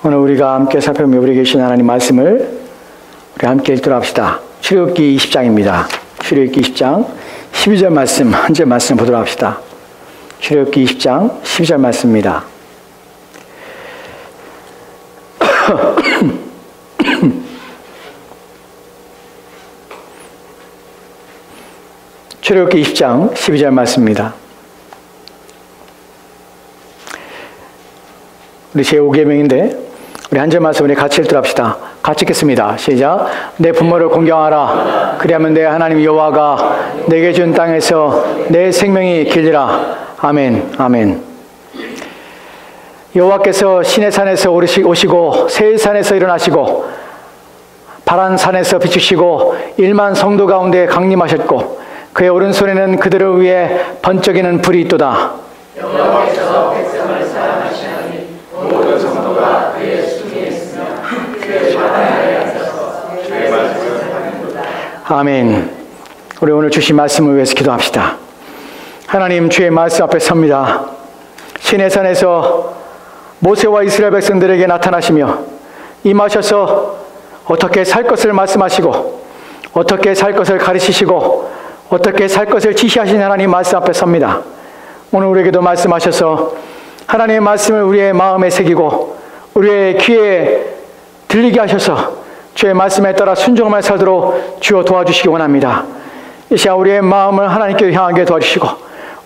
오늘 우리가 함께 살펴보며 우리 계신 하나님 말씀을 우리 함께 읽도록 합시다. 출애굽기 20장입니다. 출애굽기 20장 12절 말씀, 한 절 말씀 보도록 합시다. 출애굽기 20장 12절 말씀입니다. 출애굽기 20장 12절 말씀입니다. 우리 제5계명인데 우리 한 절 말씀 우리 같이 읽도록 합시다. 같이 읽겠습니다. 시작. 내 부모를 공경하라. 그리하면 내 하나님 여호와가 내게 준 땅에서 내 생명이 길리라. 아멘. 아멘. 여호와께서 시내 산에서 오시고 새 산에서 일어나시고 바란 산에서 비추시고 1만 성도 가운데 강림하셨고 그의 오른손에는 그들을 위해 번쩍이는 불이 있도다. 여호와께서 백성을 사랑하시나니 모든 성도가 그의 숨에 있으며 그의 바다에 앉아서 주의 말씀을 듣는도다. 아멘. 우리 오늘 주신 말씀을 위해서 기도합시다. 하나님, 주의 말씀 앞에 섭니다. 시내산에서 모세와 이스라엘 백성들에게 나타나시며 임하셔서 어떻게 살 것을 말씀하시고 어떻게 살 것을 가르치시고 어떻게 살 것을 지시하신 하나님 말씀 앞에 섭니다. 오늘 우리에게도 말씀하셔서 하나님의 말씀을 우리의 마음에 새기고 우리의 귀에 들리게 하셔서 주의 말씀에 따라 순종하며 살도록 주여 도와주시기 원합니다. 이 시간 우리의 마음을 하나님께 향하게 도와주시고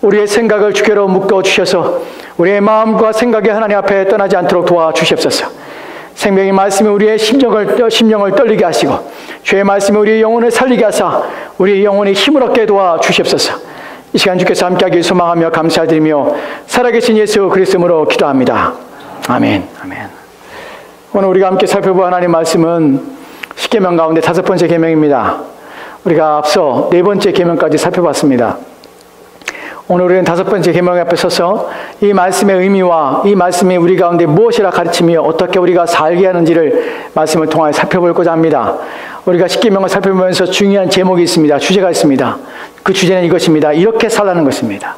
우리의 생각을 주께로 묶어주셔서 우리의 마음과 생각이 하나님 앞에 떠나지 않도록 도와주시옵소서. 생명의 말씀이 우리의 심령을 떨리게 하시고 주의 말씀이 우리의 영혼을 살리게 하사 우리의 영혼이 힘을 얻게 도와주시옵소서. 이 시간 주께서 함께하길 소망하며 감사드리며 살아계신 예수 그리스도로 기도합니다. 아멘. 아멘. 오늘 우리가 함께 살펴볼 하나님 말씀은 10계명 가운데 5번째 계명입니다. 우리가 앞서 4번째 계명까지 살펴봤습니다. 오늘 우리는 5번째 계명 앞에 서서 이 말씀의 의미와 이 말씀이 우리 가운데 무엇이라 가르치며 어떻게 우리가 살게 하는지를 말씀을 통하여 살펴보고자 합니다. 우리가 10계명을 살펴보면서 중요한 제목이 있습니다. 주제가 있습니다. 그 주제는 이것입니다. 이렇게 살라는 것입니다.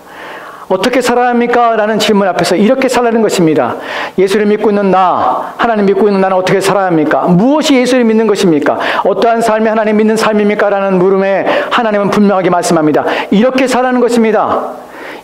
어떻게 살아야 합니까? 라는 질문 앞에서 이렇게 살라는 것입니다. 예수를 믿고 있는 나, 하나님 믿고 있는 나는 어떻게 살아야 합니까? 무엇이 예수를 믿는 것입니까? 어떠한 삶이 하나님 믿는 삶입니까? 라는 물음에 하나님은 분명하게 말씀합니다. 이렇게 살라는 것입니다.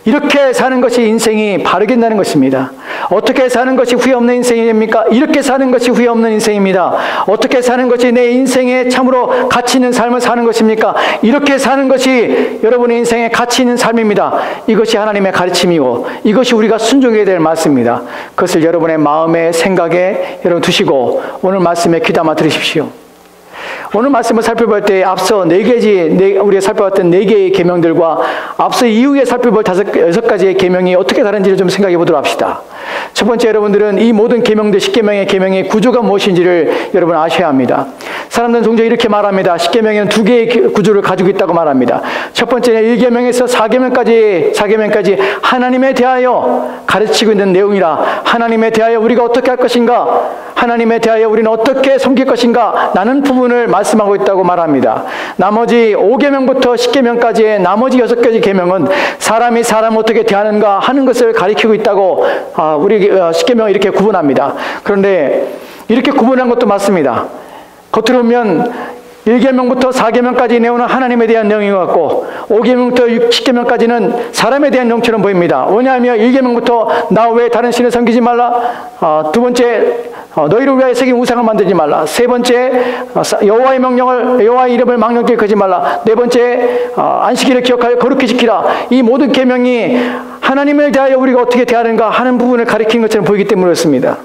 이렇게 사는 것이 인생이 바르게 된다는 것입니다. 어떻게 사는 것이 후회 없는 인생입니까? 이렇게 사는 것이 후회 없는 인생입니다. 어떻게 사는 것이 내 인생에 참으로 가치 있는 삶을 사는 것입니까? 이렇게 사는 것이 여러분의 인생에 가치 있는 삶입니다. 이것이 하나님의 가르침이고 이것이 우리가 순종해야 될 말씀입니다. 그것을 여러분의 마음에 생각에 여러분 두시고 오늘 말씀에 귀담아 들으십시오. 오늘 말씀을 살펴볼 때 앞서 우리가 살펴봤던 4개의 계명들과 앞서 이후에 살펴볼 6가지의 계명이 어떻게 다른지를 좀 생각해 보도록 합시다. 첫 번째, 여러분들은 이 모든 계명들 10계명의 계명의 구조가 무엇인지를 여러분 아셔야 합니다. 사람들은 종종 이렇게 말합니다. 10계명에는 2개의 구조를 가지고 있다고 말합니다. 첫 번째는 1계명에서 4계명까지 하나님에 대하여 가르치고 있는 내용이라 하나님에 대하여 우리가 어떻게 할 것인가, 하나님에 대하여 우리는 어떻게 섬길 것인가 라는 부분을 말씀하고 있다고 말합니다. 나머지 5계명부터 10계명까지의 나머지 6가지 계명은 사람이 사람을 어떻게 대하는가 하는 것을 가리키고 있다고 우리 10계명을 이렇게 구분합니다. 그런데 이렇게 구분한 것도 맞습니다. 겉으로 보면 1계명부터 4계명까지 내용은 하나님에 대한 내용인 것 같고 5계명부터 10계명까지는 사람에 대한 내용처럼 보입니다. 왜냐하면 1계명부터 나 외에 다른 신을 섬기지 말라, 두 번째 너희를 위하여 새긴 우상을 만들지 말라, 세 번째 여호와의 이름을 망령되게 거지 말라, 네 번째 안식일을 기억하여 거룩히 지키라. 이 모든 계명이 하나님을 대하여 우리가 어떻게 대하는가 하는 부분을 가리키는 것처럼 보이기 때문에 그렇습니다.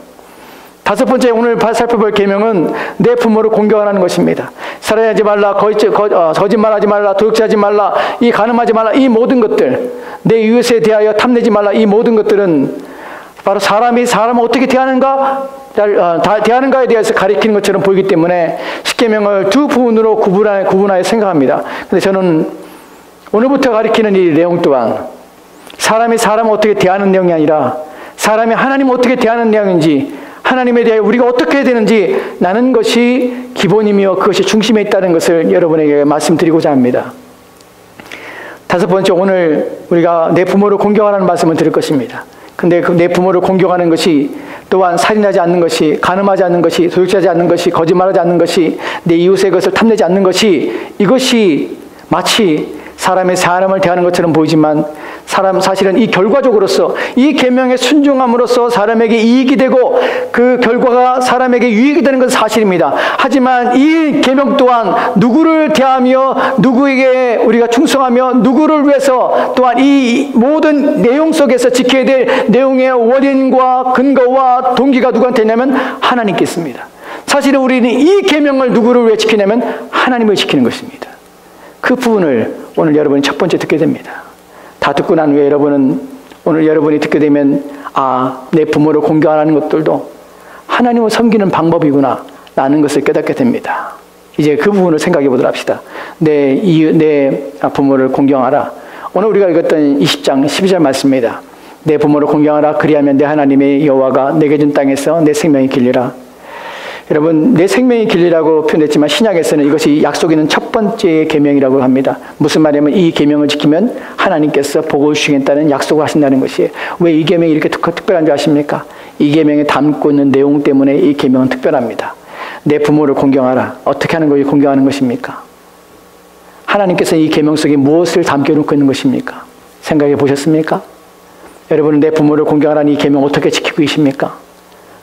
5번째 오늘 살펴볼 계명은 내 부모를 공경하라는 것입니다. 살해하지 말라, 거짓말하지 말라, 도둑질하지 말라, 이 간음하지 말라, 이 모든 것들, 내 이웃에 대하여 탐내지 말라, 이 모든 것들은 바로 사람이 사람을 어떻게 대하는가에 대해서 가리키는 것처럼 보이기 때문에 10계명을 두 부분으로 구분하여 생각합니다. 근데 저는 오늘부터 가리키는 이 내용 또한 사람이 사람을 어떻게 대하는 내용이 아니라 사람이 하나님을 어떻게 대하는 내용인지, 하나님에 대해 우리가 어떻게 해야 되는지 나는 것이 기본이며 그것이 중심에 있다는 것을 여러분에게 말씀드리고자 합니다. 5번째, 오늘 우리가 내 부모를 공경하라는 말씀을 드릴 것입니다. 근데 그 내 부모를 공경하는 것이 또한 살인하지 않는 것이, 간음하지 않는 것이, 도둑질하지 않는 것이, 거짓말하지 않는 것이, 내 이웃의 것을 탐내지 않는 것이, 이것이 마치 사람을 대하는 것처럼 보이지만 사실은 이 결과적으로서 이 계명에 순종함으로써 사람에게 이익이 되고 그 결과가 사람에게 유익이 되는 것은 사실입니다. 하지만 이 계명 또한 누구를 대하며 누구에게 우리가 충성하며 누구를 위해서 또한 이 모든 내용 속에서 지켜야 될 내용의 원인과 근거와 동기가 누구한테 있냐면 하나님께 있습니다. 사실은 우리는 이 계명을 누구를 위해 지키냐면 하나님을 지키는 것입니다. 그 부분을 오늘 여러분이 첫 번째 듣게 됩니다. 다 듣고 난 후에 오늘 여러분이 듣게 되면 내 부모를 공경하는 것들도 하나님을 섬기는 방법이구나 라는 것을 깨닫게 됩니다. 이제 그 부분을 생각해 보도록 합시다. 내 부모를 공경하라. 오늘 우리가 읽었던 20장 12절 말씀입니다. 내 부모를 공경하라. 그리하면 내 하나님의 여호와가 내게 준 땅에서 내 생명이 길리라. 여러분, 내 생명이 길리라고 표현했지만 신약에서는 이것이 약속이 있는 첫 번째 계명이라고 합니다. 무슨 말이냐면 이 계명을 지키면 하나님께서 복을 주시겠다는 약속을 하신다는 것이에요. 왜 이 계명이 이렇게 특별한 줄 아십니까? 이 계명에 담고 있는 내용 때문에 이 계명은 특별합니다. 내 부모를 공경하라. 어떻게 하는 것이 공경하는 것입니까? 하나님께서 이 계명 속에 무엇을 담겨놓고 있는 것입니까? 생각해 보셨습니까? 여러분은 내 부모를 공경하라는 이 계명 어떻게 지키고 계십니까?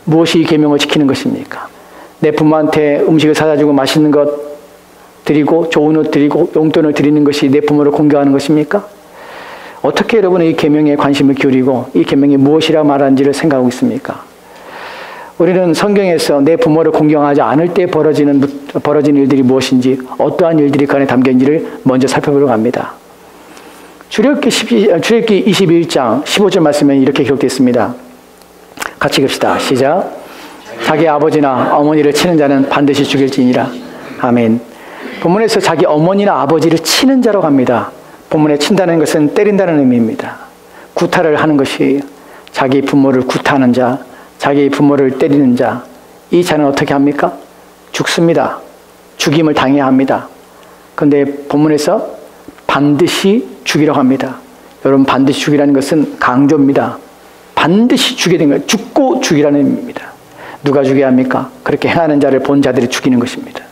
무엇이 이 계명을 지키는 것입니까? 내 부모한테 음식을 사다 주고 맛있는 것 드리고 좋은 옷 드리고 용돈을 드리는 것이 내 부모를 공경하는 것입니까? 어떻게 여러분은 이 계명에 관심을 기울이고 이 계명이 무엇이라 말하는지를 생각하고 있습니까? 우리는 성경에서 내 부모를 공경하지 않을 때 벌어진 일들이 무엇인지, 어떠한 일들이 그 안에 담겨있는지를 먼저 살펴보려고 합니다. 출애굽기 21장 15절 말씀에 이렇게 기록되어 있습니다. 같이 읽읍시다. 시작. 자기 아버지나 어머니를 치는 자는 반드시 죽일지니라. 아멘. 본문에서 자기 어머니나 아버지를 치는 자라고 합니다. 본문에 친다는 것은 때린다는 의미입니다. 구타를 하는 것이 자기 부모를 구타하는 자, 자기 부모를 때리는 자, 이 자는 어떻게 합니까? 죽습니다. 죽임을 당해야 합니다. 그런데 본문에서 반드시 죽이라고 합니다. 여러분, 반드시 죽이라는 것은 강조입니다. 반드시 죽게 된 거예요. 죽고 죽이라는 의미입니다. 누가 죽여야 합니까? 그렇게 행하는 자를 본 자들이 죽이는 것입니다.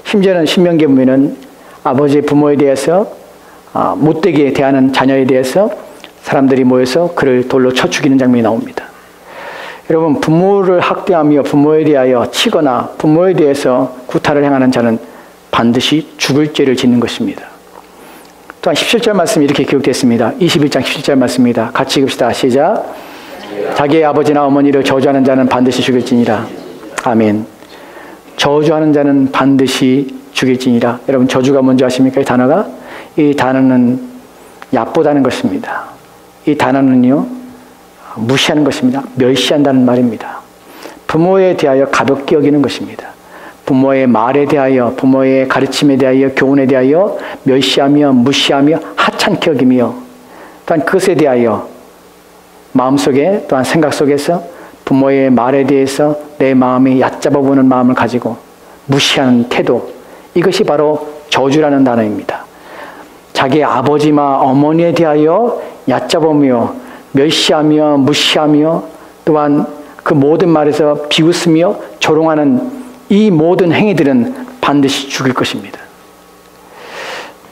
심지어는 신명기에 보면은 아버지 부모에 대해서 못되게 대하는 자녀에 대해서 사람들이 모여서 그를 돌로 쳐 죽이는 장면이 나옵니다. 여러분, 부모를 학대하며 부모에 대하여 치거나 부모에 대해서 구타를 행하는 자는 반드시 죽을 죄를 짓는 것입니다. 또한 17절 말씀이 이렇게 기록되어 있습니다. 21장 17절 말씀입니다. 같이 읽읍시다. 시작. 자기의 아버지나 어머니를 저주하는 자는 반드시 죽일지니라. 아멘. 저주하는 자는 반드시 죽일지니라. 여러분, 저주가 뭔지 아십니까? 이 단어는 얕보다는 것입니다. 이 단어는요, 무시하는 것입니다. 멸시한다는 말입니다. 부모에 대하여 가볍게 여기는 것입니다. 부모의 말에 대하여, 부모의 가르침에 대하여, 교훈에 대하여 멸시하며 무시하며 하찮게 여기며, 또한 그것에 대하여 마음속에 또한 생각 속에서 부모의 말에 대해서 내 마음이 얕잡아보는 마음을 가지고 무시하는 태도, 이것이 바로 저주라는 단어입니다. 자기의 아버지나 어머니에 대하여 얕잡으며 멸시하며 무시하며 또한 그 모든 말에서 비웃으며 조롱하는 이 모든 행위들은 반드시 죽일 것입니다.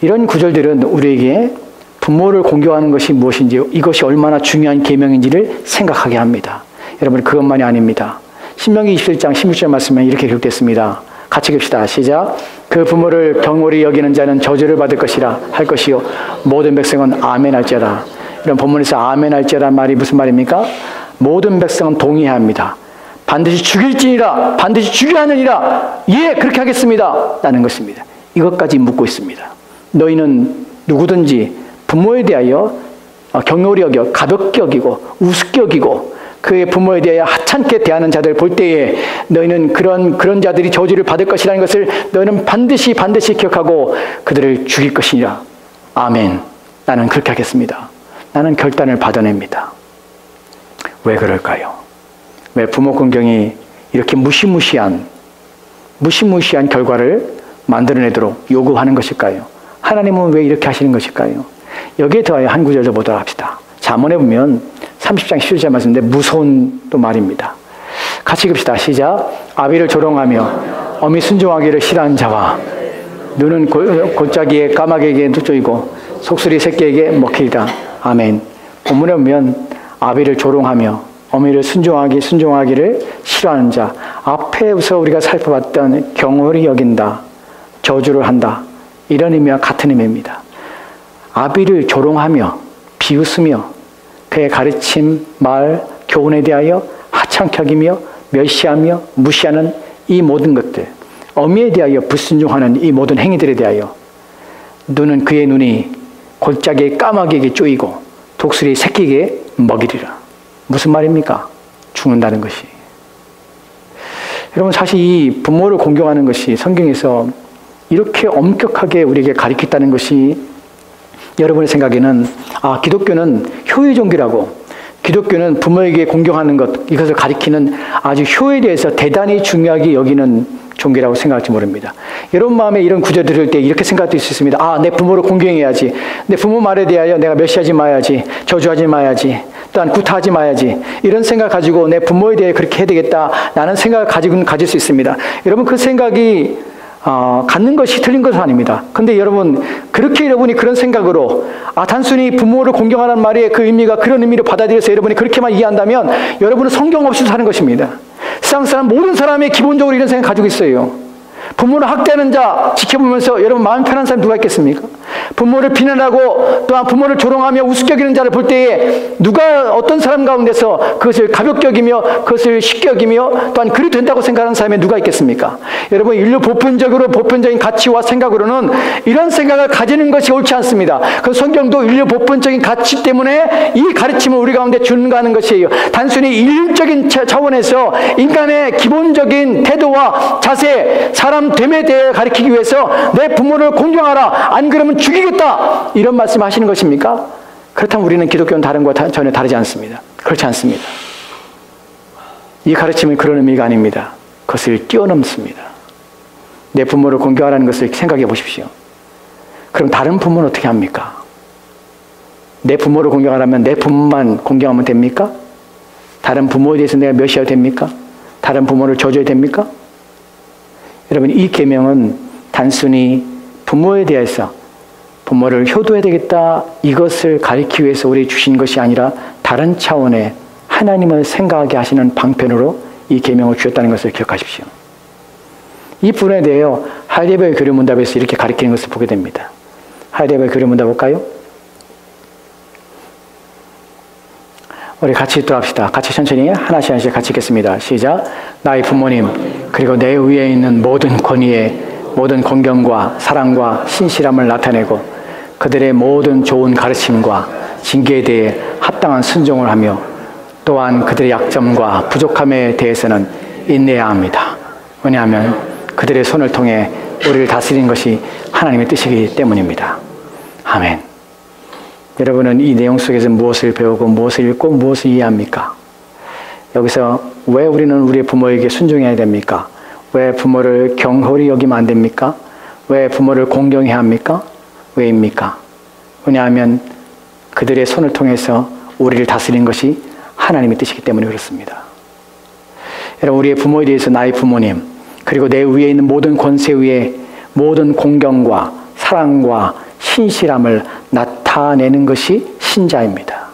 이런 구절들은 우리에게 부모를 공경하는 것이 무엇인지, 이것이 얼마나 중요한 계명인지를 생각하게 합니다. 여러분, 그것만이 아닙니다. 신명기 27장 16절 말씀에 이렇게 기록됐습니다. 같이 읽읍시다. 시작. 그 부모를 경홀히 여기는 자는 저주를 받을 것이라 할 것이요 모든 백성은 아멘 할지어다. 이런 본문에서 아멘 할지어다 말이 무슨 말입니까? 모든 백성은 동의해야 합니다. 반드시 죽일지니라, 반드시 죽여야 하느니라, 예, 그렇게 하겠습니다 라는 것입니다. 이것까지 묻고 있습니다. 너희는 누구든지 부모에 대하여 경홀히 여겨 가볍게 여기고 우습게 여기고 그의 부모에 대하여 하찮게 대하는 자들 볼 때에 너희는 그런 자들이 저주를 받을 것이라는 것을 너희는 반드시 기억하고 그들을 죽일 것이니라. 아멘. 나는 그렇게 하겠습니다. 나는 결단을 받아냅니다. 왜 그럴까요? 왜 부모 공경이 이렇게 무시무시한 결과를 만들어내도록 요구하는 것일까요? 하나님은 왜 이렇게 하시는 것일까요? 여기에 더하여 한 구절 더 보도록 합시다. 잠언에 보면 30장 11절 말씀인데 무서운 또 말입니다. 같이 읽읍시다. 시작. 아비를 조롱하며 어미 순종하기를 싫어하는 자와 눈은 골짜기에 까마귀에게 쪼이고 속수리 새끼에게 먹히리라. 아멘. 본문에 보면 아비를 조롱하며 어미를 순종하기를 싫어하는 자, 앞에서 우리가 살펴봤던 경홀히 여긴다, 저주를 한다, 이런 의미와 같은 의미입니다. 아비를 조롱하며 비웃으며 그의 가르침, 말, 교훈에 대하여 하찮게 여기며 멸시하며 무시하는 이 모든 것들, 어미에 대하여 불순종하는 이 모든 행위들에 대하여 눈은 그의 눈이 골짜기의 까마귀에게 쪼이고 독수리 새끼에게 먹이리라. 무슨 말입니까? 죽는다는 것이. 여러분, 사실 이 부모를 공경하는 것이 성경에서 이렇게 엄격하게 우리에게 가르쳤다는 것이 여러분의 생각에는 기독교는 효의 종교라고, 기독교는 부모에게 공경하는 것, 이것을 가리키는 아주 효에 대해서 대단히 중요하게 여기는 종교라고 생각할지 모릅니다. 여러분 마음에 이런 구절 들을 때 이렇게 생각할 수 있습니다. 내 부모를 공경해야지. 내 부모 말에 대하여 내가 멸시하지 마야지. 저주하지 마야지. 또한 구타하지 마야지. 이런 생각 가지고 내 부모에 대해 그렇게 해야 되겠다. 라는 생각을 가질 수 있습니다. 여러분, 그 생각이 갖는 것이 틀린 것은 아닙니다. 근데 여러분, 그렇게 여러분이 그런 생각으로 단순히 부모를 공경하는 말의 그 의미가 그런 의미로 받아들여서 여러분이 그렇게만 이해한다면 여러분은 성경 없이 사는 것입니다. 세상 사람, 모든 사람이 기본적으로 이런 생각 가지고 있어요. 부모를 학대하는 자 지켜보면서 여러분 마음 편한 사람 누가 있겠습니까? 부모를 비난하고 또한 부모를 조롱하며 우습게 여기는 자를 볼 때에 누가 어떤 사람 가운데서 그것을 가볍게 여기며 그것을 쉽게 여기며 또한 그리 된다고 생각하는 사람이 누가 있겠습니까? 여러분, 인류 보편적인 가치와 생각으로는 이런 생각을 가지는 것이 옳지 않습니다. 그 성경도 인류 보편적인 가치 때문에 이 가르침을 우리 가운데 주는가 하는 것이에요. 단순히 인륜적인 차원에서 인간의 기본적인 태도와 자세, 사람 됨에 대해 가르치기 위해서 내 부모를 공경하라, 안 그러면 죽이겠다, 이런 말씀 하시는 것입니까? 그렇다면 우리는 기독교는 다른 것과 전혀 다르지 않습니다. 그렇지 않습니다. 이 가르침은 그런 의미가 아닙니다. 그것을 뛰어넘습니다. 내 부모를 공경하라는 것을 생각해 보십시오. 그럼 다른 부모는 어떻게 합니까? 내 부모를 공경하라면 내 부모만 공경하면 됩니까? 다른 부모에 대해서 내가 멸시해야 됩니까? 다른 부모를 저주해야 됩니까? 여러분, 이 계명은 단순히 부모에 대해서 부모를 효도해야 되겠다, 이것을 가리키기 위해서 우리 주신 것이 아니라 다른 차원의 하나님을 생각하게 하시는 방편으로 이 계명을 주셨다는 것을 기억하십시오. 이 부분에 대하여 하이델베르 교리문답에서 이렇게 가리키는 것을 보게 됩니다. 하이델베르 교리문답 볼까요? 우리 같이 읽도록 같이 천천히 하나씩 같이 읽겠습니다. 시작. 나의 부모님, 그리고 내 위에 있는 모든 권위에 모든 공경과 사랑과 신실함을 나타내고 그들의 모든 좋은 가르침과 징계에 대해 합당한 순종을 하며 또한 그들의 약점과 부족함에 대해서는 인내해야 합니다. 왜냐하면 그들의 손을 통해 우리를 다스리는 것이 하나님의 뜻이기 때문입니다. 아멘. 여러분은 이 내용 속에서 무엇을 배우고 무엇을 읽고 무엇을 이해합니까? 여기서 왜 우리는 우리의 부모에게 순종해야 됩니까? 왜 부모를 경홀히 여기면 안 됩니까? 왜 부모를 공경해야 합니까? 왜입니까? 왜냐하면 그들의 손을 통해서 우리를 다스리는 것이 하나님의 뜻이기 때문에 그렇습니다. 여러분, 우리의 부모에 대해서 나의 부모님, 그리고 내 위에 있는 모든 권세 위에 모든 공경과 사랑과 신실함을 나타내는 것이 신자입니다.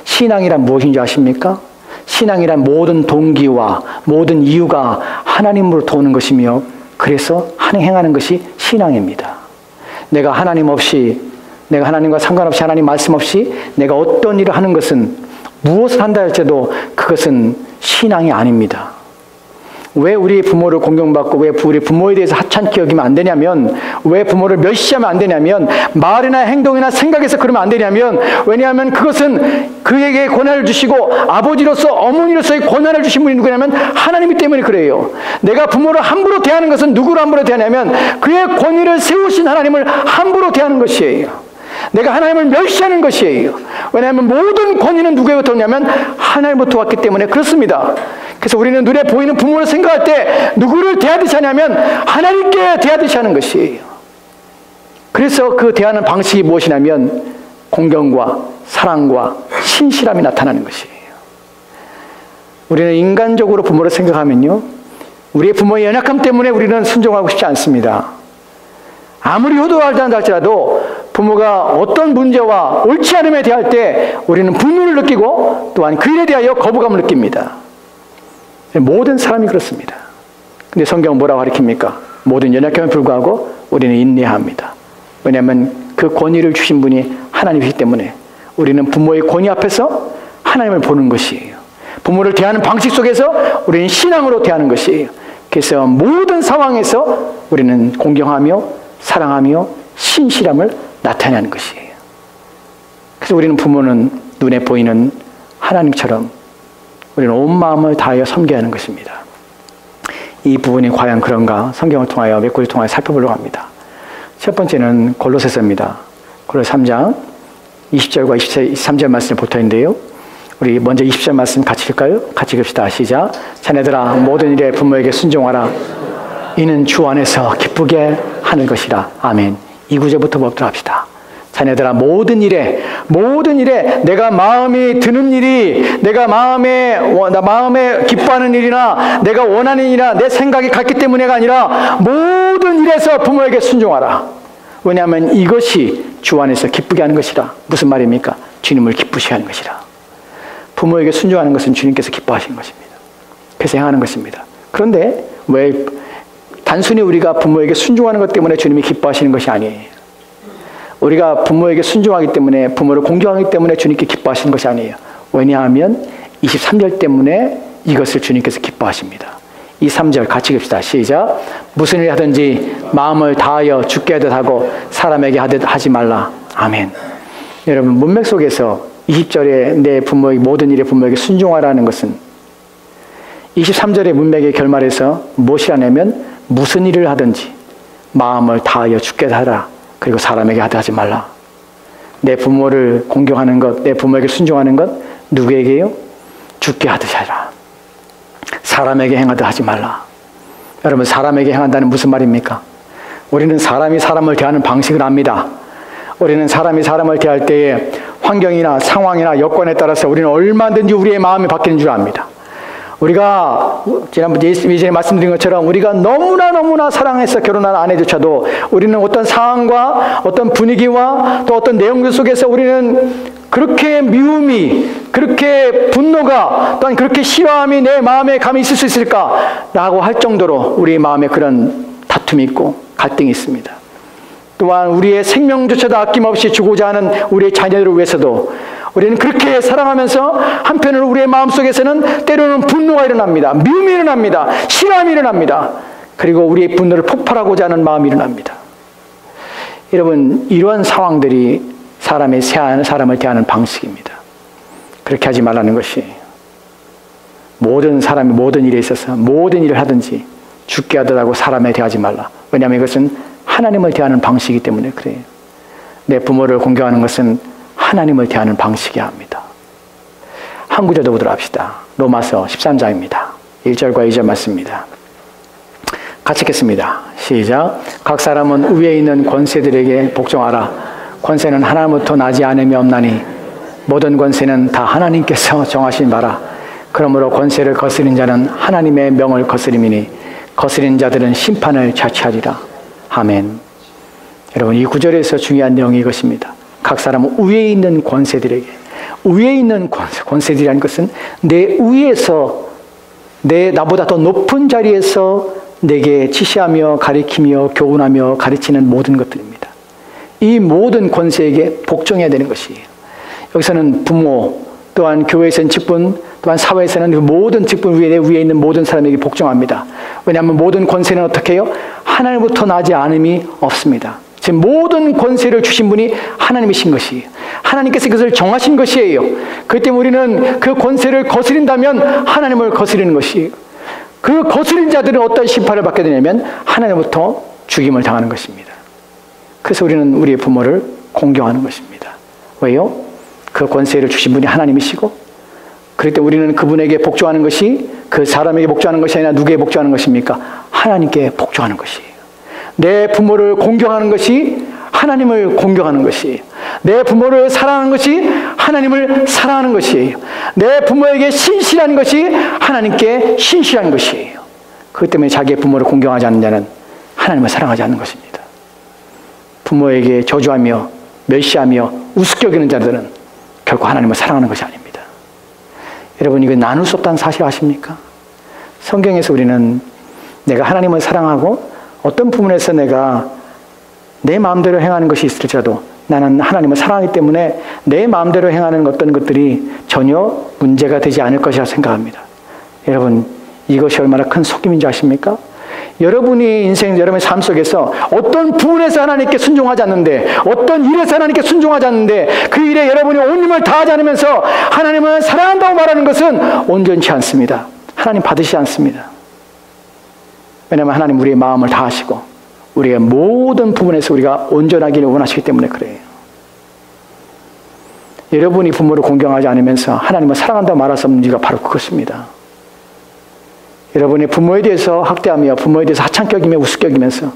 신앙이란 무엇인지 아십니까? 신앙이란 모든 동기와 모든 이유가 하나님으로부터 오는 것이며 그래서 행하는 것이 신앙입니다. 내가 하나님 없이, 내가 하나님과 상관없이 하나님 말씀 없이 내가 어떤 일을 하는 것은, 무엇을 한다 할지라도 그것은 신앙이 아닙니다. 왜 우리 부모를 공경받고 왜 우리 부모에 대해서 하찮게 여기면 안 되냐면, 왜 부모를 멸시하면 안 되냐면, 말이나 행동이나 생각에서 그러면 안 되냐면, 왜냐하면 그것은 그에게 권한을 주시고 아버지로서 어머니로서의 권한을 주신 분이 누구냐면 하나님이 때문에 그래요. 내가 부모를 함부로 대하는 것은 누구를 함부로 대하냐면 그의 권위를 세우신 하나님을 함부로 대하는 것이에요. 내가 하나님을 멸시하는 것이에요. 왜냐하면 모든 권위는 누구에게부터 오냐면 하나님부터 왔기 때문에 그렇습니다. 그래서 우리는 눈에 보이는 부모를 생각할 때 누구를 대하듯이 하냐면 하나님께 대하듯이 하는 것이에요. 그래서 그 대하는 방식이 무엇이냐면 공경과 사랑과 신실함이 나타나는 것이에요. 우리는 인간적으로 부모를 생각하면요, 우리의 부모의 연약함 때문에 우리는 순종하고 싶지 않습니다. 아무리 효도하다 할지라도 부모가 어떤 문제와 옳지 않음에 대할 때 우리는 분노를 느끼고 또한 그 일에 대하여 거부감을 느낍니다. 모든 사람이 그렇습니다. 근데 성경은 뭐라고 가르칩니까? 모든 연약함에 불구하고 우리는 인내해야 합니다. 왜냐하면 그 권위를 주신 분이 하나님이기 때문에 우리는 부모의 권위 앞에서 하나님을 보는 것이에요. 부모를 대하는 방식 속에서 우리는 신앙으로 대하는 것이에요. 그래서 모든 상황에서 우리는 공경하며 사랑하며 신실함을 나타내는 것이에요. 그래서 우리는 부모는 눈에 보이는 하나님처럼 우리는 온 마음을 다하여 섬겨야 하는 것입니다. 이 부분이 과연 그런가 성경을 통하여 몇 구절을 통하여 살펴보려고 합니다. 첫 번째는 골로새서입니다. 골로새 3장 20절과 23절 말씀이 붙어있는데요. 우리 먼저 20절 말씀 같이 읽을까요? 같이 읽읍시다. 시작. 자네들아 모든 일에 부모에게 순종하라. 이는 주 안에서 기쁘게 하는 것이라. 아멘. 2구절부터 보도록 합시다. 자네들아 모든 일에 내가 마음이 드는 일이 내가 마음에 기뻐하는 일이나 내가 원하는 일이나 내 생각이 같기 때문에가 아니라 모든 일에서 부모에게 순종하라. 왜냐하면 이것이 주 안에서 기쁘게 하는 것이라. 무슨 말입니까? 주님을 기쁘시게 하는 것이라. 부모에게 순종하는 것은 주님께서 기뻐하시는 것입니다. 그래서 행하는 것입니다. 그런데 왜 단순히 우리가 부모에게 순종하는 것 때문에 주님이 기뻐하시는 것이 아니에요. 우리가 부모에게 순종하기 때문에 부모를 공경하기 때문에 주님께 기뻐하시는 것이 아니에요. 왜냐하면 23절 때문에 이것을 주님께서 기뻐하십니다. 이 3절 같이 읽읍시다. 시작. 무슨 일을 하든지 마음을 다하여 주께 하듯 하고 사람에게 하듯 하지 말라. 아멘. 여러분 문맥 속에서 20절에 내 부모의 모든 일에 부모에게 순종하라는 것은 23절의 문맥의 결말에서 무엇이라냐면 무슨 일을 하든지 마음을 다하여 주께 하라. 그리고 사람에게 하지 말라. 내 부모를 공경하는 것, 내 부모에게 순종하는 것 누구에게요? 주께 하듯이 하라. 사람에게 행하듯 하지 말라. 여러분 사람에게 행한다는 무슨 말입니까? 우리는 사람이 사람을 대하는 방식을 압니다. 우리는 사람이 사람을 대할 때에 환경이나 상황이나 여건에 따라서 우리는 얼마든지 우리의 마음이 바뀌는 줄 압니다. 우리가 지난번 예전에 말씀드린 것처럼 우리가 너무나 사랑해서 결혼한 아내조차도 우리는 어떤 상황과 어떤 분위기와 또 어떤 내용들 속에서 우리는 그렇게 미움이, 그렇게 분노가, 또한 그렇게 싫어함이 내 마음에 감히 있을 수 있을까라고 할 정도로 우리의 마음에 그런 다툼이 있고 갈등이 있습니다. 또한 우리의 생명조차도 아낌없이 주고자 하는 우리의 자녀들을 위해서도 우리는 그렇게 사랑하면서 한편으로 우리의 마음속에서는 때로는 분노가 일어납니다. 미움이 일어납니다. 싫어함이 일어납니다. 그리고 우리의 분노를 폭발하고자 하는 마음이 일어납니다. 여러분 이러한 상황들이 사람을 대하는 방식입니다. 그렇게 하지 말라는 것이 모든 사람이 모든 일에 있어서 모든 일을 하든지 죽게 하더라도 사람에 대하지 말라. 왜냐하면 이것은 하나님을 대하는 방식이기 때문에 그래요. 내 부모를 공경하는 것은 하나님을 대하는 방식이야 합니다. 한 구절 더 보도록 합시다. 로마서 13장입니다. 1절과 2절 말씀입니다. 같이 읽겠습니다. 시작. 각 사람은 위에 있는 권세들에게 복종하라. 권세는 하나님부터 나지 않음이 없나니 모든 권세는 다 하나님께서 정하신 바라. 그러므로 권세를 거스린 자는 하나님의 명을 거스림이니 거스린 자들은 심판을 자취하리라. 아멘. 여러분 이 구절에서 중요한 내용이 이것입니다. 각 사람은 위에 있는 권세들에게, 위에 있는 권세들이라는 것은 내 위에서 나보다 더 높은 자리에서 내게 지시하며 가리키며 교훈하며 가르치는 모든 것들입니다. 이 모든 권세에게 복종해야 되는 것이에요. 여기서는 부모, 또한 교회에서는 직분, 또한 사회에서는 그 모든 직분 위에 있는 모든 사람에게 복종합니다. 왜냐하면 모든 권세는 어떻게 해요? 하나님부터 나지 않음이 없습니다. 지금 모든 권세를 주신 분이 하나님이신 것이에요. 하나님께서 그것을 정하신 것이에요. 그렇기 때문에 우리는 그 권세를 거스린다면 하나님을 거스리는 것이에요. 그 거스린 자들은 어떤 심판을 받게 되냐면 하나님부터 죽임을 당하는 것입니다. 그래서 우리는 우리의 부모를 공경하는 것입니다. 왜요? 그 권세를 주신 분이 하나님이시고 그렇기 때문에 우리는 그분에게 복종하는 것이 그 사람에게 복종하는 것이 아니라 누구에게 복종하는 것입니까? 하나님께 복종하는 것이에요. 내 부모를 공경하는 것이 하나님을 공경하는 것이에요. 내 부모를 사랑하는 것이 하나님을 사랑하는 것이에요. 내 부모에게 신실한 것이 하나님께 신실한 것이에요. 그것 때문에 자기의 부모를 공경하지 않는 자는 하나님을 사랑하지 않는 것입니다. 부모에게 저주하며 멸시하며 우습게 여기는 자들은 결코 하나님을 사랑하는 것이 아닙니다. 여러분, 이거 나눌 수 없다는 사실 아십니까? 성경에서 우리는 내가 하나님을 사랑하고 어떤 부분에서 내가 내 마음대로 행하는 것이 있을지라도 나는 하나님을 사랑하기 때문에 내 마음대로 행하는 어떤 것들이 전혀 문제가 되지 않을 것이라 생각합니다. 여러분, 이것이 얼마나 큰 속임인지 아십니까? 여러분이 인생, 여러분의 삶 속에서 어떤 부분에서 하나님께 순종하지 않는데, 어떤 일에서 하나님께 순종하지 않는데, 그 일에 여러분이 온 힘을 다하지 않으면서 하나님을 사랑한다고 말하는 것은 온전치 않습니다. 하나님 받으시지 않습니다. 왜냐하면 하나님 우리의 마음을 다하시고 우리의 모든 부분에서 우리가 온전하기를 원하시기 때문에 그래요. 여러분이 부모를 공경하지 않으면서 하나님을 사랑한다고 말할 수 없는 이유가 바로 그것입니다. 여러분이 부모에 대해서 학대하며 부모에 대해서 하찮게 여기며 우습게 여기면서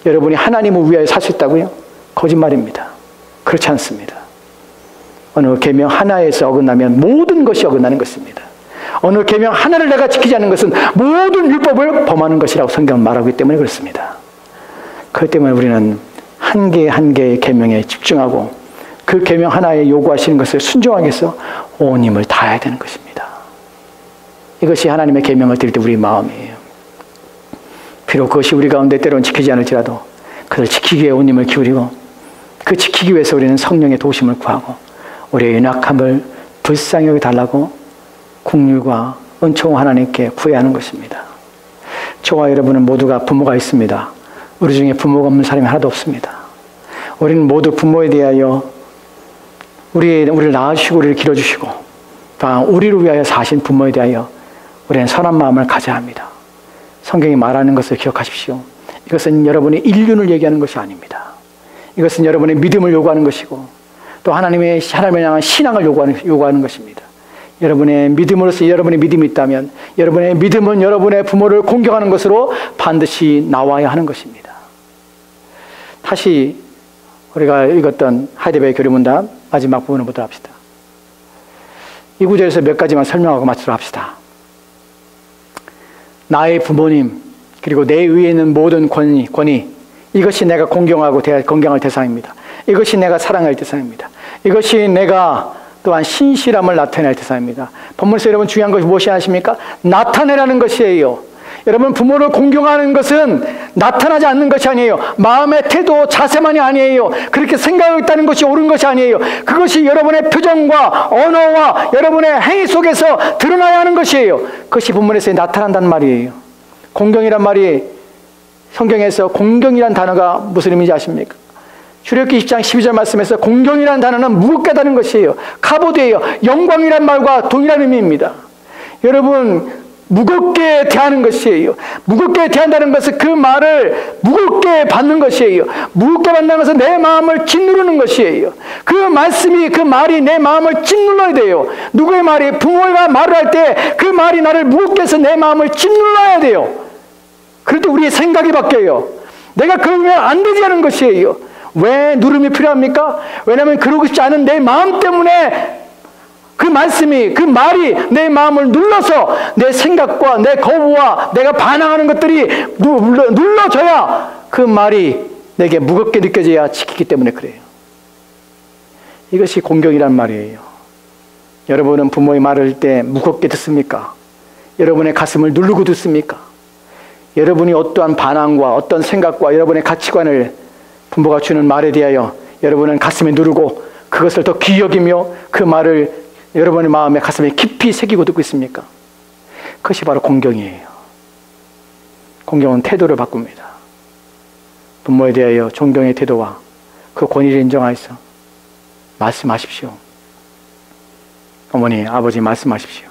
여러분이 하나님을 위하여 살 수 있다고요? 거짓말입니다. 그렇지 않습니다. 어느 계명 하나에서 어긋나면 모든 것이 어긋나는 것입니다. 어느 계명 하나를 내가 지키지 않는 것은 모든 율법을 범하는 것이라고 성경은 말하기 때문에 그렇습니다. 그렇기 때문에 우리는 한 개 한 개의 계명에 집중하고 그 계명 하나에 요구하시는 것을 순종하기 위해서 온 힘을 다해야 되는 것입니다. 이것이 하나님의 계명을 드릴 때 우리의 마음이에요. 비록 그것이 우리 가운데 때로는 지키지 않을지라도 그를 지키기 위해 온 힘을 기울이고 그 지키기 위해서 우리는 성령의 도우심을 구하고 우리의 연약함을 불쌍히 여겨달라고 긍휼과 은총 하나님께 구해야 하는 것입니다. 저와 여러분은 모두가 부모가 있습니다. 우리 중에 부모가 없는 사람이 하나도 없습니다. 우리는 모두 부모에 대하여 우리를 낳으시고 우리를 길러주시고 또한 우리를 위하여 사신 부모에 대하여 우리는 선한 마음을 가져야 합니다. 성경이 말하는 것을 기억하십시오. 이것은 여러분의 인륜을 얘기하는 것이 아닙니다. 이것은 여러분의 믿음을 요구하는 것이고 또 하나님을 향한 신앙을 요구하는 것입니다. 여러분의 믿음으로서 여러분의 믿음이 있다면 여러분의 믿음은 여러분의 부모를 공경하는 것으로 반드시 나와야 하는 것입니다. 다시 우리가 읽었던 하이델베르 교리문답 마지막 부분을 보도록 합시다. 이 구절에서 몇 가지만 설명하고 마치도록 합시다. 나의 부모님 그리고 내 위에 있는 모든 권위 이것이 내가 공경할 대상입니다. 이것이 내가 사랑할 대상입니다. 이것이 내가 또한 신실함을 나타낼 대상입니다. 본문에서 여러분 중요한 것이 무엇이 아십니까? 나타내라는 것이에요. 여러분 부모를 공경하는 것은 나타나지 않는 것이 아니에요. 마음의 태도, 자세만이 아니에요. 그렇게 생각했다는 것이 옳은 것이 아니에요. 그것이 여러분의 표정과 언어와 여러분의 행위 속에서 드러나야 하는 것이에요. 그것이 본문에서 나타난다는 말이에요. 공경이란 말이 성경에서 공경이란 단어가 무슨 의미인지 아십니까? 출애굽기 20장 12절 말씀에서 공경이라는 단어는 무겁게 다는 것이에요. 카보드예요. 영광이란 말과 동일한 의미입니다. 여러분 무겁게 대하는 것이에요. 무겁게 대한다는 것은 그 말을 무겁게 받는 것이에요. 무겁게 받는 것은 내 마음을 짓누르는 것이에요. 그 말이 내 마음을 짓눌러야 돼요. 누구의 말이? 부모가 말을 할 때 그 말이 나를 무겁게 해서 내 마음을 짓눌러야 돼요. 그럴 때 우리의 생각이 바뀌어요. 내가 그러면 안 되지 않은 것이에요. 왜 누름이 필요합니까? 왜냐하면 그러고 싶지 않은 내 마음 때문에 그 말이 내 마음을 눌러서 내 생각과 내 거부와 내가 반항하는 것들이 눌러져야 그 말이 내게 무겁게 느껴져야 지키기 때문에 그래요. 이것이 공경이란 말이에요. 여러분은 부모의 말을 할 때 무겁게 듣습니까? 여러분의 가슴을 누르고 듣습니까? 여러분이 어떠한 반항과 어떤 생각과 여러분의 가치관을 부모가 주는 말에 대하여 여러분은 가슴에 누르고 그것을 더 귀히 여기며 그 말을 여러분의 마음에 가슴에 깊이 새기고 듣고 있습니까? 그것이 바로 공경이에요. 공경은 태도를 바꿉니다. 부모에 대하여 존경의 태도와 그 권위를 인정하여서 말씀하십시오. 어머니, 아버지 말씀하십시오.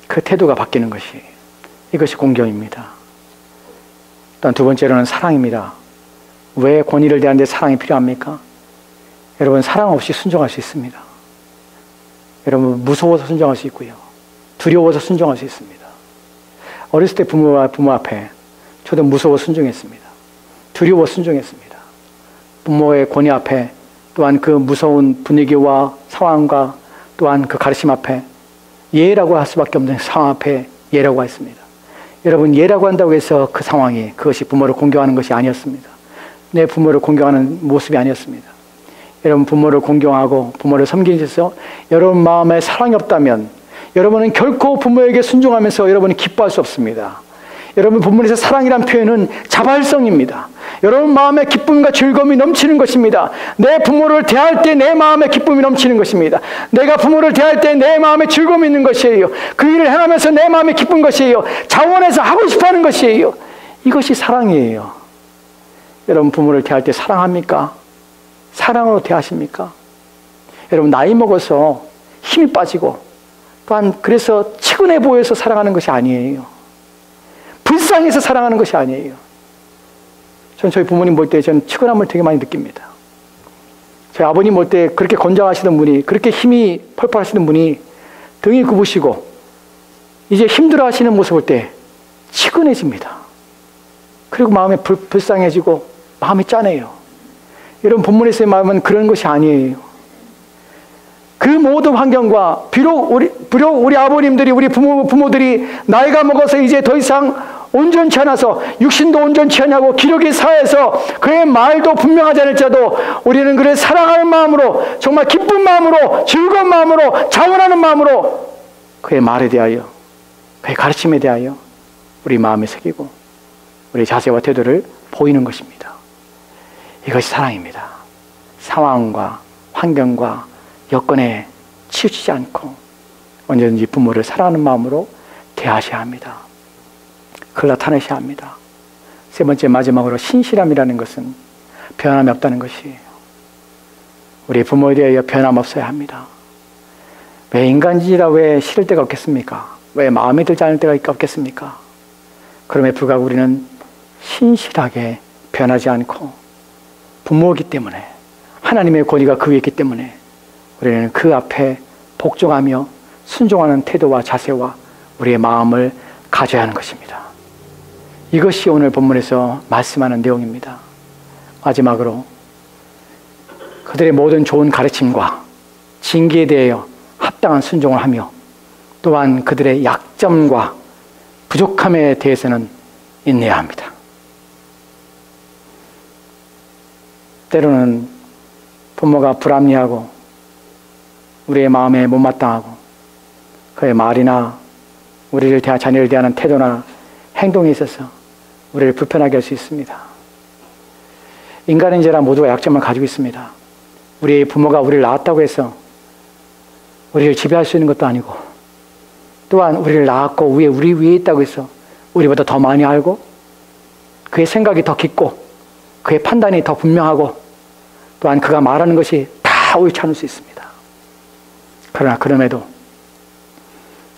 그 태도가 바뀌는 것이 이것이 공경입니다. 또한 두 번째로는 사랑입니다. 왜 권위를 대하는데 사랑이 필요합니까? 여러분 사랑 없이 순종할 수 있습니다. 여러분 무서워서 순종할 수 있고요. 두려워서 순종할 수 있습니다. 어렸을 때 부모 앞에 저도 무서워 순종했습니다. 두려워 순종했습니다. 부모의 권위 앞에 또한 그 무서운 분위기와 상황과 또한 그 가르침 앞에 예라고 할 수밖에 없는 상황 앞에 예라고 했습니다. 여러분, 예라고 한다고 해서 그 상황이 그것이 부모를 공경하는 것이 아니었습니다. 내 부모를 공경하는 모습이 아니었습니다. 여러분, 부모를 공경하고 부모를 섬기기 위해서 여러분 마음에 사랑이 없다면 여러분은 결코 부모에게 순종하면서 여러분이 기뻐할 수 없습니다. 여러분, 부모에서 사랑이란 표현은 자발성입니다. 여러분 마음에 기쁨과 즐거움이 넘치는 것입니다. 내 부모를 대할 때 내 마음에 기쁨이 넘치는 것입니다. 내가 부모를 대할 때 내 마음에 즐거움이 있는 것이에요. 그 일을 행하면서 내 마음에 기쁜 것이에요. 자원해서 하고 싶어하는 것이에요. 이것이 사랑이에요. 여러분, 부모를 대할 때 사랑합니까? 사랑으로 대하십니까? 여러분, 나이 먹어서 힘이 빠지고 또한 그래서 측은해 보여서 사랑하는 것이 아니에요. 불쌍해서 사랑하는 것이 아니에요. 전 저희 부모님 볼 때 저는 측은함을 되게 많이 느낍니다. 저희 아버님 볼 때 그렇게 건장하시던 분이, 그렇게 힘이 펄펄 하시던 분이 등이 굽으시고 이제 힘들어 하시는 모습 볼 때 측은해집니다. 그리고 마음이 불쌍해지고 마음이 짠해요. 여러분, 본문에서의 마음은 그런 것이 아니에요. 그 모든 환경과 비록 우리 아버님들이, 우리 부모들이 나이가 먹어서 이제 더 이상 온전치 않아서 육신도 온전치 않냐고 기력이 사해서 그의 말도 분명하지 않을지라도 우리는 그를 사랑하는 마음으로, 정말 기쁜 마음으로, 즐거운 마음으로, 자원하는 마음으로 그의 말에 대하여, 그의 가르침에 대하여 우리 마음에 새기고 우리 자세와 태도를 보이는 것입니다. 이것이 사랑입니다. 상황과 환경과 여건에 치우치지 않고 언제든지 부모를 사랑하는 마음으로 대하셔야 합니다. 그걸 나타내셔야 합니다. 세 번째, 마지막으로 신실함이라는 것은 변함이 없다는 것이에요. 우리 부모에 대하여 변함 없어야 합니다. 왜 인간이라 왜 싫을 때가 없겠습니까? 왜 마음에 들지 않을 때가 없겠습니까? 그럼에 불구하고 우리는 신실하게 변하지 않고 부모이기 때문에, 하나님의 권위가 그 위에 있기 때문에 우리는 그 앞에 복종하며 순종하는 태도와 자세와 우리의 마음을 가져야 하는 것입니다. 이것이 오늘 본문에서 말씀하는 내용입니다. 마지막으로 그들의 모든 좋은 가르침과 징계에 대하여 합당한 순종을 하며 또한 그들의 약점과 부족함에 대해서는 인내해야 합니다. 때로는 부모가 불합리하고 우리의 마음에 못마땅하고 그의 말이나 우리를 자녀를 대하는 태도나 행동에 있어서 우리를 불편하게 할 수 있습니다. 인간인 자라 모두가 약점을 가지고 있습니다. 우리 부모가 우리를 낳았다고 해서 우리를 지배할 수 있는 것도 아니고, 또한 우리를 낳았고 우리 위에 있다고 해서 우리보다 더 많이 알고 그의 생각이 더 깊고 그의 판단이 더 분명하고 또한 그가 말하는 것이 다 옳지 않을 수 있습니다. 그러나 그럼에도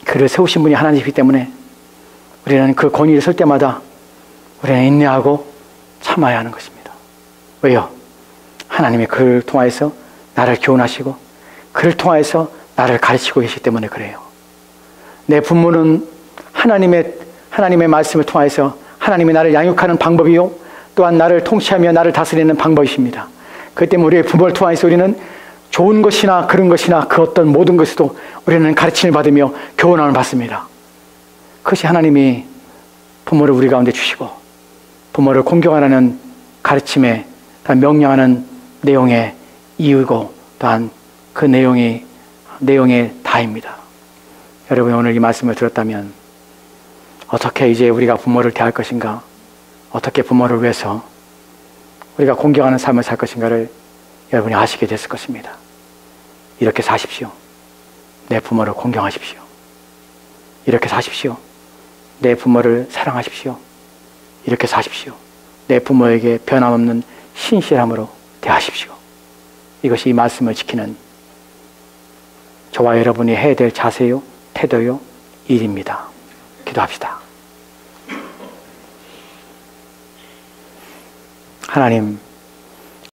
그를 세우신 분이 하나님이기 때문에 우리는 그 권위를 쓸 때마다 우리는 인내하고 참아야 하는 것입니다. 왜요? 하나님이 그를 통하여서 나를 교훈하시고 그를 통하여서 나를 가르치고 계시기 때문에 그래요. 내 부모는 하나님의 말씀을 통하여서 하나님이 나를 양육하는 방법이요, 또한 나를 통치하며 나를 다스리는 방법이십니다. 그렇기 때문에 우리의 부모를 통하여서 우리는 좋은 것이나 그런 것이나 그 어떤 모든 것에도 우리는 가르침을 받으며 교훈함을 받습니다. 그것이 하나님이 부모를 우리 가운데 주시고 부모를 공경하라는 가르침에 명령하는 내용의 이유고 또한 그 내용의 다입니다. 여러분, 오늘 이 말씀을 들었다면 어떻게 이제 우리가 부모를 대할 것인가, 어떻게 부모를 위해서 우리가 공경하는 삶을 살 것인가를 여러분이 아시게 됐을 것입니다. 이렇게 사십시오. 내 부모를 공경하십시오. 이렇게 사십시오. 내 부모를 사랑하십시오. 이렇게 사십시오. 내 부모에게 변함없는 신실함으로 대하십시오. 이것이 이 말씀을 지키는 저와 여러분이 해야 될 자세요, 태도요, 일입니다. 기도합시다. 하나님,